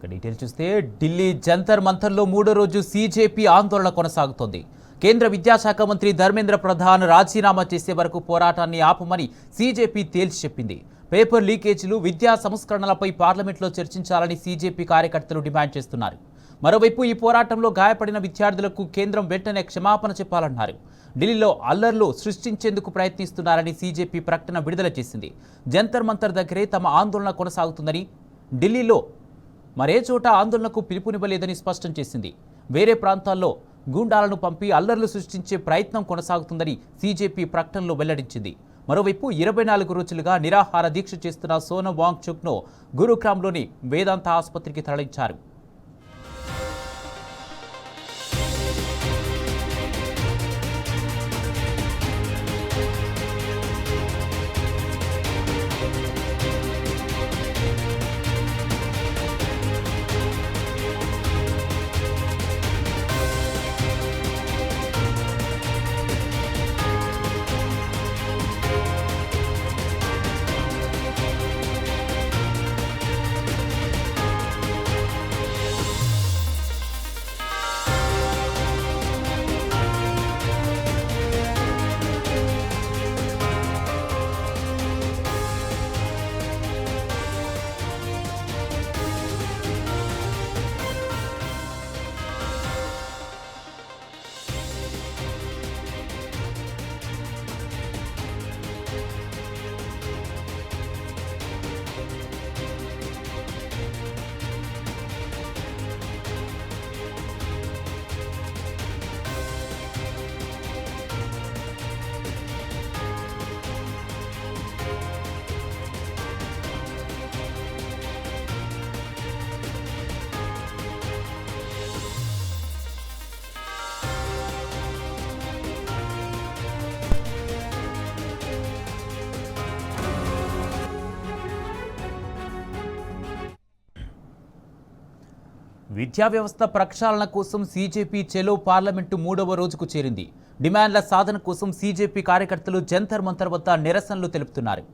Detail చూస్తే ఢిల్లీ జంతర్ మంతర్లో మూడో రోజు సీజేపీ ఆందోళన కొనసాగుతోంది. కేంద్ర విద్యాశాఖ మంత్రి ధర్మేంద్ర ప్రధాన్ రాజీనామా చేసే వరకు పోరాటాన్ని ఆపమని సీజేపీ తేల్చి చెప్పింది. పేపర్ లీకేజీలు, విద్యా సంస్కరణలపై పార్లమెంట్లో చర్చించాలని సీజేపీ కార్యకర్తలు డిమాండ్ చేస్తున్నారు. మరోవైపు ఈ పోరాటంలో గాయపడిన విద్యార్థులకు కేంద్రం వెంటనే క్షమాపణ చెప్పాలన్నారు. ఢిల్లీలో అల్లర్లు సృష్టించేందుకు ప్రయత్నిస్తున్నారని సీజేపీ ప్రకటన విడుదల చేసింది. జంతర్ మంతర్ దగ్గరే తమ ఆందోళన కొనసాగుతుందని, ఢిల్లీలో మరే చోట ఆందోళనకు పిలుపునివ్వలేదని స్పష్టం చేసింది. వేరే ప్రాంతాల్లో గూండాలను పంపి అల్లర్లు సృష్టించే ప్రయత్నం కొనసాగుతుందని సీజేపీ ప్రకటనలో వెల్లడించింది. మరోవైపు 24 రోజులుగా నిరాహార దీక్ష చేస్తున్న సోనం వాంగ్చుక్ను గురుగ్రామ్లోని వేదాంత ఆసుపత్రికి తరలించారు. విద్యా వ్యవస్థ ప్రక్షాళన కోసం సీజేపీ చెలో పార్లమెంటు మూడవ రోజుకు చేరింది. డిమాండ్ల సాధన కోసం సీజేపీ కార్యకర్తలు జంతర్ మంతర్ వద్ద నిరసనలు తెలుపుతున్నారు.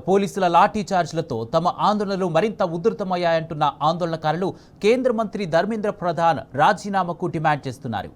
పోలీసుల లాఠీ చార్జ్లతో తమ ఆందోళనలు మరింత ఉధృతమయ్యాయంటున్న ఆందోళనకారులు కేంద్ర మంత్రి ధర్మేంద్ర ప్రధాన్ రాజీనామాకు డిమాండ్ చేస్తున్నారు.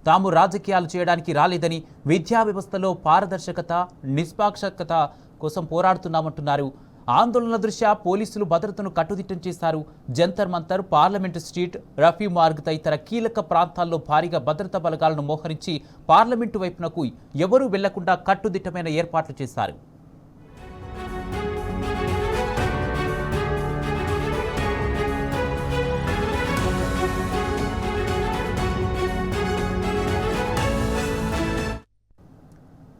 తాము రాజకీయాలు చేయడానికి రాలేదని, విద్యా వ్యవస్థలో పారదర్శకత, నిష్పాక్షకత కోసం పోరాడుతున్నామంటున్నారు. ఆందోళన దృష్ట్యా పోలీసులు భద్రతను కట్టుదిట్టం చేశారు. జంతర్ మంతర్, పార్లమెంటు స్ట్రీట్, రఫీ మార్గ్ తదితర కీలక ప్రాంతాల్లో భారీగా భద్రతా బలగాలను మోహరించి పార్లమెంటు వైపునకు ఎవరూ వెళ్లకుండా కట్టుదిట్టమైన ఏర్పాట్లు చేశారు.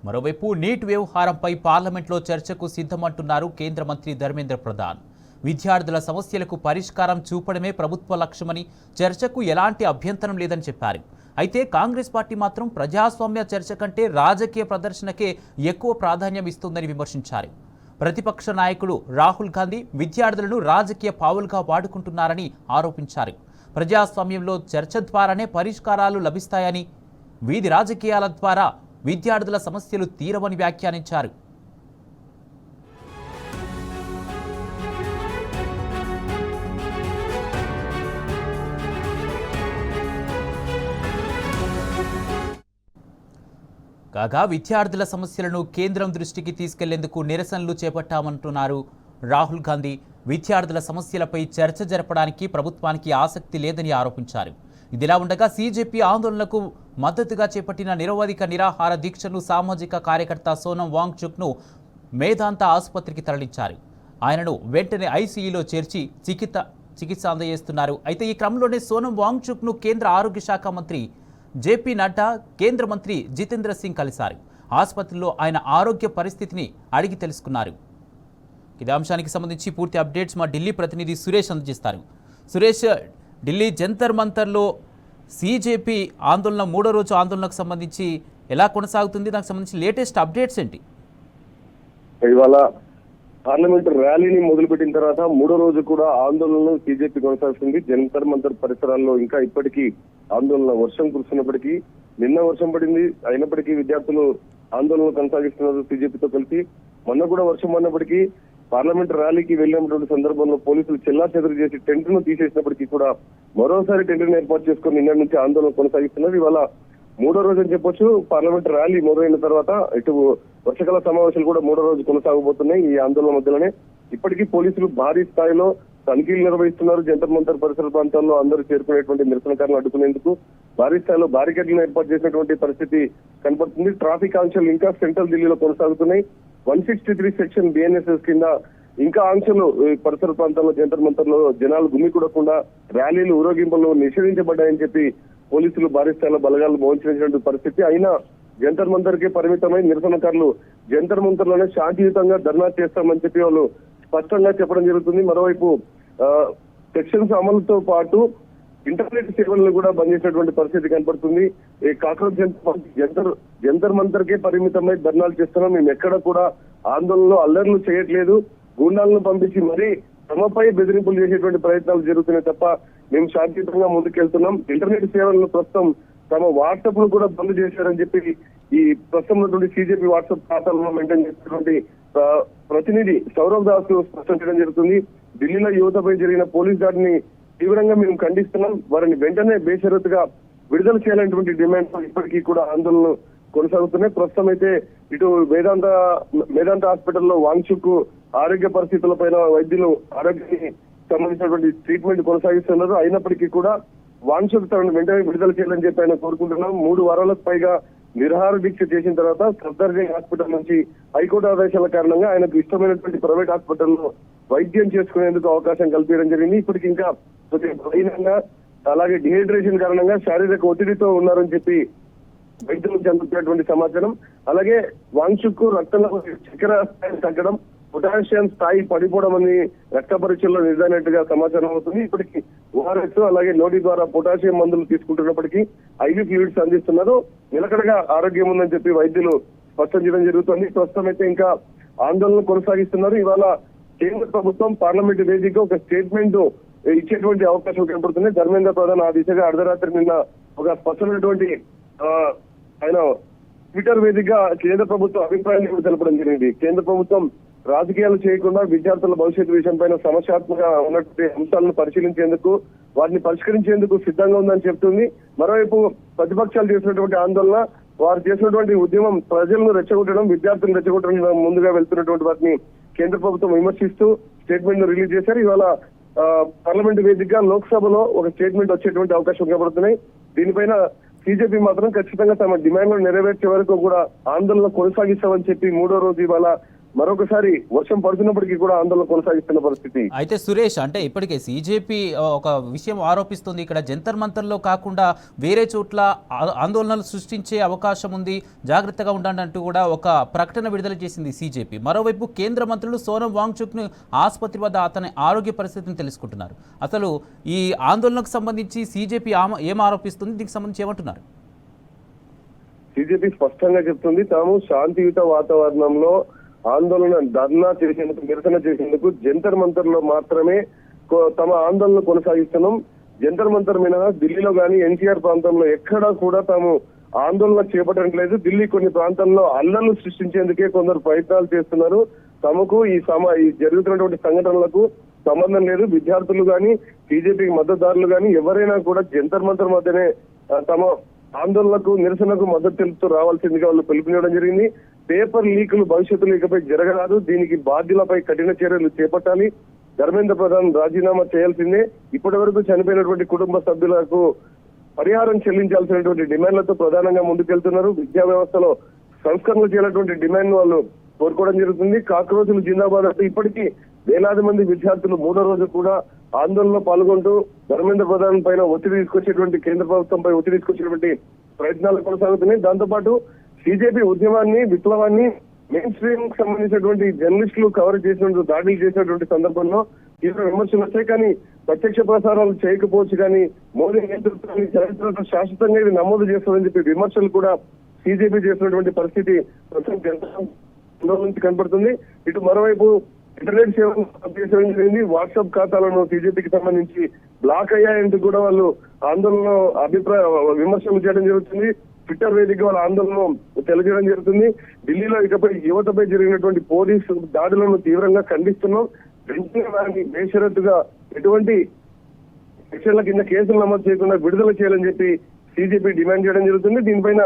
మరోవైపు నీట్ వ్యవహారంపై పార్లమెంట్లో చర్చకు సిద్ధమంటున్నారు కేంద్ర మంత్రి ధర్మేంద్ర ప్రధాన్. విద్యార్థుల సమస్యలకు పరిష్కారం చూపడమే ప్రభుత్వ లక్ష్యమని, చర్చకు ఎలాంటి అభ్యంతరం లేదని చెప్పారు. అయితే కాంగ్రెస్ పార్టీ మాత్రం ప్రజాస్వామ్య చర్చ కంటే రాజకీయ ప్రదర్శనకే ఎక్కువ ప్రాధాన్యం ఇస్తుందని విమర్శించారు. ప్రతిపక్ష నాయకుడు రాహుల్ గాంధీ విద్యార్థులను రాజకీయ పావులుగా వాడుకుంటున్నారని ఆరోపించారు. ప్రజాస్వామ్యంలో చర్చ ద్వారానే పరిష్కారాలు లభిస్తాయని, వీధి రాజకీయాల ద్వారా విద్యార్థుల సమస్యలు తీరవని వ్యాఖ్యానించారు. కాగా విద్యార్థుల సమస్యలను కేంద్రం దృష్టికి తీసుకెళ్లేందుకు నిరసనలు చేపట్టామంటున్నారు రాహుల్ గాంధీ. విద్యార్థుల సమస్యలపై చర్చ జరపడానికి ప్రభుత్వానికి ఆసక్తి లేదని ఆరోపించారు. ఇదిలా ఉండగా సీజేపీ ఆందోళనకు మద్దతుగా చేపట్టిన నిరవధిక నిరాహార దీక్షను సామాజిక కార్యకర్త సోనం వాంగ్చుక్ను మేధాంత ఆసుపత్రికి తరలించారు. ఆయనను వెంటనే ఐసీయూలో చేర్చి చికిత్స అందజేస్తున్నారు. అయితే ఈ క్రమంలోనే సోనం వాంగ్చుక్ను కేంద్ర ఆరోగ్య శాఖ మంత్రి జేపీ నడ్డా, కేంద్ర మంత్రి జితేంద్ర సింగ్ కలిశారు. ఆసుపత్రిలో ఆయన ఆరోగ్య పరిస్థితిని అడిగి తెలుసుకున్నారు. ఇదే అంశానికి సంబంధించి పూర్తి అప్డేట్స్ మా ఢిల్లీ ప్రతినిధి సురేష్ అందజేస్తారు. సురేష్, ఢిల్లీ జంతర్ మంతర్లో సీజేపీ ఆందోళన మూడో రోజు ఆందోళనకు సంబంధించి ఎలా కొనసాగుతుంది? దానికి సంబంధించి లేటెస్ట్ అప్డేట్స్ ఏంటి? ఇవాళ పార్లమెంట్ ర్యాలీని మొదలుపెట్టిన తర్వాత మూడో రోజు కూడా ఆందోళనలు సీజేపీ కొనసాగుతుంది. జంతర్ మంతర్ పరిసరాల్లో ఇంకా ఇప్పటికీ ఆందోళన, వర్షం కురుస్తున్నప్పటికీ, నిన్న వర్షం పడింది అయినప్పటికీ విద్యార్థులు ఆందోళన కొనసాగిస్తున్నారు సీజేపీతో కలిసి. మొన్న కూడా వర్షం పడినప్పటికీ పార్లమెంట్ ర్యాలీకి వెళ్ళినటువంటి సందర్భంలో పోలీసులు చెల్లాచెదరు చేసి టెంట్ ను తీసేసినప్పటికీ కూడా మరోసారి టెంట్ ను ఏర్పాటు చేసుకుని నిన్న నుంచి ఆందోళన కొనసాగిస్తున్నారు. ఇవాళ మూడో రోజు అని చెప్పొచ్చు. పార్లమెంట్ ర్యాలీ మొదలైన తర్వాత ఇటు వర్షకాల సమావేశాలు కూడా మూడో రోజు కొనసాగబోతున్నాయి. ఈ ఆందోళన మధ్యలోనే ఇప్పటికీ పోలీసులు భారీ స్థాయిలో తనిఖీలు నిర్వహిస్తున్నారు. జంతర్ మంతర్ పరిసర ప్రాంతాల్లో అందరూ చేరుకునేటువంటి నిరసనకారులను అడ్డుకునేందుకు భారీ స్థాయిలో బ్యారికేడ్లను ఏర్పాటు చేసినటువంటి పరిస్థితి కనపడుతుంది. ట్రాఫిక్ ఆంక్షలు ఇంకా సెంట్రల్ ఢిల్లీలో కొనసాగుతున్నాయి. 163 సెక్షన్ బిఎన్ఎస్ఎస్ కింద ఇంకా ఆంక్షలు పరిసర ప్రాంతాల్లో జంతర్ మంతర్ లో జనాలు గుమికూడకుండా ర్యాలీలు ఊరేగింపులు నిషేధించబడ్డాయని చెప్పి పోలీసులు భారీ స్థాయిలో బలగాలు మోహరించినటువంటి పరిస్థితి. అయినా జంతర్ మంతర్ కి పరిమితమై నిరసనకారులు జంతర్ మంతర్ లోనే శాంతియుతంగా ధర్నా చేస్తామని చెప్పి వాళ్ళు స్పష్టంగా చెప్పడం జరుగుతుంది. మరోవైపు సెక్షన్స్ అమలుతో పాటు ఇంటర్నెట్ సేవలను కూడా బంద్ చేసినటువంటి పరిస్థితి కనపడుతుంది. ఈ కాక్రోచ్ జంతర్ మంతర్ కే పరిమితమై ధర్నాలు చేస్తున్నాం, మేము ఎక్కడ కూడా ఆందోళనలో అల్లర్లు చేయట్లేదు, గూండాలను పంపించి మరీ తమపై బెదిరింపులు చేసేటువంటి ప్రయత్నాలు జరుగుతున్నాయి తప్ప మేము శాంతియుతంగా ముందుకెళ్తున్నాం. ఇంటర్నెట్ సేవలను ప్రస్తుతం తమ వాట్సాప్ ను కూడా బంద్ చేశారని చెప్పి ఈ ప్రస్తుతం ఉన్నటువంటి సిజేపీ వాట్సాప్ ఖాతాలను మెయింటైన్ చేసినటువంటి ప్రతినిధి సౌరవ్ దాస్ స్పష్టం చేయడం జరుగుతుంది. ఢిల్లీలో యువతపై జరిగిన పోలీస్ దాడిని తీవ్రంగా మేము ఖండిస్తున్నాం, వారిని వెంటనే బేషరతుగా విడుదల చేయాలనేటువంటి డిమాండ్ ఇప్పటికీ కూడా ఆందోళనలు కొనసాగుతున్నాయి. ప్రస్తుతం అయితే ఇటు వేదాంత హాస్పిటల్లో వాంగ్చుక్ ఆరోగ్య పరిస్థితుల పైన వైద్యులు ఆరోగ్యానికి సంబంధించినటువంటి ట్రీట్మెంట్ కొనసాగిస్తున్నారు. అయినప్పటికీ కూడా వాంగ్చుక్ తనను వెంటనే విడుదల చేయాలని చెప్పి ఆయన కోరుకుంటున్నాం. 3 వారాలకు పైగా నిరాహార దీక్ష చేసిన తర్వాత సఫ్దర్జంగ్ హాస్పిటల్ నుంచి హైకోర్టు ఆదేశాల కారణంగా ఆయనకు ఇష్టమైనటువంటి ప్రైవేట్ హాస్పిటల్లో వైద్యం చేసుకునేందుకు అవకాశం కల్పించడం జరిగింది. ఇప్పటికి ఇంకా కొద్దిగా బలహీనంగా అలాగే డిహైడ్రేషన్ కారణంగా శారీరక ఒత్తిడితో ఉన్నారని చెప్పి వైద్యుల నుంచి అందుతున్నటువంటి సమాచారం. అలాగే వాంగ్చుక్ రక్తంలో చక్కెర స్థాయి తగ్గడం, పొటాషియం స్థాయి పడిపోవడం అని రక్త పరీక్షల్లో నిర్ధారినట్టుగా సమాచారం అవుతుంది. ఇప్పటికీ ఓఆర్ఎస్ అలాగే నోటి ద్వారా పొటాషియం మందులు తీసుకుంటున్నప్పటికీ ఐవీ ఫ్లూయిడ్స్ అందిస్తున్నారు. నిలకడగా ఆరోగ్యం ఉందని చెప్పి వైద్యులు స్పష్టం చేయడం జరుగుతుంది. ప్రస్తుతం అయితే ఇంకా ఆందోళన కొనసాగిస్తున్నారు. ఇవాళ కేంద్ర ప్రభుత్వం పార్లమెంట్ వేదికగా ఒక స్టేట్మెంట్ ఇచ్చేటువంటి అవకాశం కనపడుతుంది. ధర్మేంద్ర ప్రధాన్ ఆ దిశగా అర్ధరాత్రి నిన్న ఒక స్పష్టమైనటువంటి ఆయన ట్విట్టర్ వేదికగా కేంద్ర ప్రభుత్వం అభిప్రాయాన్ని తెలపడం జరిగింది. కేంద్ర ప్రభుత్వం రాజకీయాలు చేయకుండా విద్యార్థుల భవిష్యత్తు విషయం పైన సమస్యాత్మక ఉన్నటువంటి అంశాలను పరిశీలించేందుకు వాటిని పరిష్కరించేందుకు సిద్ధంగా ఉందని చెప్తుంది. మరోవైపు ప్రతిపక్షాలు చేసినటువంటి ఆందోళన, వారు చేసినటువంటి ఉద్యమం ప్రజలను రెచ్చగొట్టడం, విద్యార్థులను రెచ్చగొట్టడం ముందుగా వెళ్తున్నటువంటి వాటిని కేంద్ర ప్రభుత్వం విమర్శిస్తూ స్టేట్మెంట్ ను రిలీజ్ చేశారు. ఇవాళ పార్లమెంట్ వేదికగా లోక్సభలో ఒక స్టేట్మెంట్ వచ్చేటువంటి అవకాశం కనబడుతున్నాయి. దీనిపైన సిజేపీ మాత్రం ఖచ్చితంగా తమ డిమాండ్లను నెరవేర్చే వరకు కూడా ఆందోళన కొనసాగిస్తామని చెప్పి మూడో రోజు ఇవాళ మరొకసారి వర్షం పడుతున్నప్పటికీ కూడా ఆందోళన కొనసాగిస్తున్న పరిస్థితి. అయితే సురేష్, అంటే ఇప్పటికే సిజేపీ ఒక విషయం ఆరోపిస్తుంది, ఇక్కడ జంతర్ మంతర్లో కాకుండా వేరే చోట్ల ఆందోళనలు సృష్టించే అవకాశం ఉంది, జాగ్రత్తగా ఉండండి అంటూ కూడా ఒక ప్రకటన విడుదల చేసింది సిజేపీ. మరోవైపు కేంద్ర మంత్రులు సోనం వాంగ్చుక్ను ఆసుపత్రి వద్ద అతని ఆరోగ్య పరిస్థితిని తెలుసుకుంటున్నారు. అసలు ఈ ఆందోళనకు సంబంధించి సిజేపీ ఏం ఆరోపిస్తుంది, దీనికి సంబంధించి ఏమంటున్నారు? సిజేపీ స్పష్టంగా చెప్తుంది, తాము శాంతియుత వాతావరణంలో ఆందోళన ధర్నా చేసేందుకు, నిరసన చేసేందుకు జంతర్ మంతర్ లో మాత్రమే తమ ఆందోళన కొనసాగిస్తున్నాం. జంతర్ మంతర్ మినహా ఢిల్లీలో గానీ ఎన్టీఆర్ ప్రాంతంలో ఎక్కడా కూడా తాము ఆందోళన చేపట్టడం లేదు. ఢిల్లీ కొన్ని ప్రాంతాల్లో అల్లర్లు సృష్టించేందుకే కొందరు ప్రయత్నాలు చేస్తున్నారు. తమకు ఈ జరుగుతున్నటువంటి సంఘటనలకు సంబంధం లేదు. విద్యార్థులు గానీ బీజేపీకి మద్దతుదారులు గానీ ఎవరైనా కూడా జంతర్ మంతర్ మధ్యనే తమ ఆందోళనకు, నిరసనకు మద్దతు తెలుపుతూ రావాల్సిందిగా వాళ్ళు పిలుపునివ్వడం జరిగింది. పేపర్ లీకులు భవిష్యత్తులో ఇకపై జరగరాదు, దీనికి బాధ్యులపై కఠిన చర్యలు చేపట్టాలి, ధర్మేంద్ర ప్రధాన్ రాజీనామా చేయాల్సిందే, ఇప్పటి వరకు చనిపోయినటువంటి కుటుంబ సభ్యులకు పరిహారం చెల్లించాల్సినటువంటి డిమాండ్లతో ప్రధానంగా ముందుకెళ్తున్నారు. విద్యా వ్యవస్థలో సంస్కరణలు చేయాలటువంటి డిమాండ్ వాళ్ళు కోరుకోవడం జరుగుతుంది. కాక్రోచులు జిందాబాద్ అంటే ఇప్పటికీ వేలాది మంది విద్యార్థులు మూడో రోజు కూడా ఆందోళనలో పాల్గొంటూ ధర్మేంద్ర ప్రధాన్ పైన ఒత్తిడి తీసుకొచ్చేటువంటి, కేంద్ర ప్రభుత్వంపై ఒత్తిడి తీసుకొచ్చేటువంటి ప్రయత్నాలు కొనసాగుతున్నాయి. దాంతోపాటు సిజేపీ ఉద్యమాన్ని, విప్లవాన్ని మెయిన్ స్ట్రీమ్ కి సంబంధించినటువంటి జర్నలిస్టులు కవర్ చేసినటువంటి, దాడులు చేసినటువంటి సందర్భంలో తీవ్ర విమర్శలు వచ్చాయి. కానీ ప్రత్యక్ష ప్రసారాలు చేయకపోవచ్చు, కానీ మోదీ నేతృత్వాన్ని చరిత్రతో శాశ్వతంగా ఇది నమోదు చేస్తుందని చెప్పి విమర్శలు కూడా సిజేపీ చేసినటువంటి పరిస్థితి నుంచి కనపడుతుంది. ఇటు మరోవైపు ఇంటర్నెట్ సేవలు చేసడం జరిగింది. వాట్సాప్ ఖాతాలను సిజేపీకి సంబంధించి బ్లాక్ అయ్యాయంటూ కూడా వాళ్ళు ఆందోళనలో విమర్శలు చేయడం జరుగుతుంది. ట్విట్టర్ వేదికగా వాళ్ళ ఆందోళనను తెలియజేయడం జరుగుతుంది. ఢిల్లీలో ఇకపై యువతపై జరిగినటువంటి పోలీసు దాడులను తీవ్రంగా ఖండిస్తున్నాం. వెంటనే వారిని బేషరతుగా ఎటువంటి సెక్షన్ల కింద కేసులు నమోదు చేయకుండా విడుదల చేయాలని చెప్పి సీజేపీ డిమాండ్ చేయడం జరుగుతుంది. దీనిపైన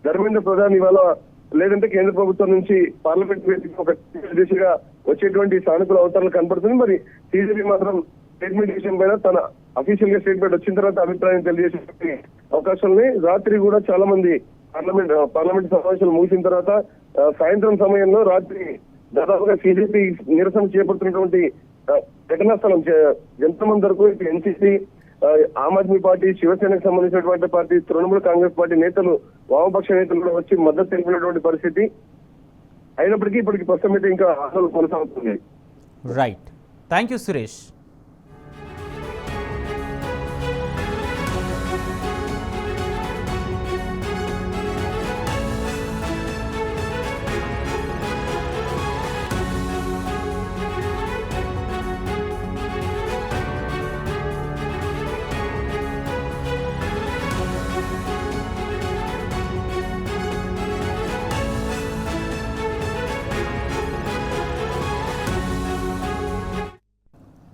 ధర్మేంద్ర ప్రధాన్ ఇవాళ లేదంటే కేంద్ర ప్రభుత్వం నుంచి పార్లమెంట్ వేదిక ఒక దిశగా వచ్చేటువంటి సానుకూల అవతారాలు కనపడుతుంది. మరి సీజేపీ మాత్రం స్టేట్మెంట్ విషయం పైన తన అఫీషియల్ గా స్టేట్మెంట్ వచ్చిన తర్వాత అభిప్రాయం తెలియజేసే అవకాశాలని రాత్రి కూడా చాలా మంది పార్లమెంట్ సమావేశాలు ముగిసిన తర్వాత సాయంత్రం సమయంలో రాత్రి దాదాపుగా సీజేపీ నిరసన చేపడుతున్నటువంటి ఘటనా స్థలం జంతర్ మంతర్ కు ఎన్సీసీ, ఆమ్ ఆద్మీ పార్టీ, శివసేనకు సంబంధించినటువంటి పార్టీ, తృణమూల్ కాంగ్రెస్ పార్టీ నేతలు, వామపక్ష నేతలు కూడా వచ్చి మద్దతు తెలిపినటువంటి పరిస్థితి అయినప్పటికీ ఇప్పటికి ప్రస్తుతం అయితే ఇంకా ఆందోళన కొనసాగుతుంది. Right, thank you Suresh.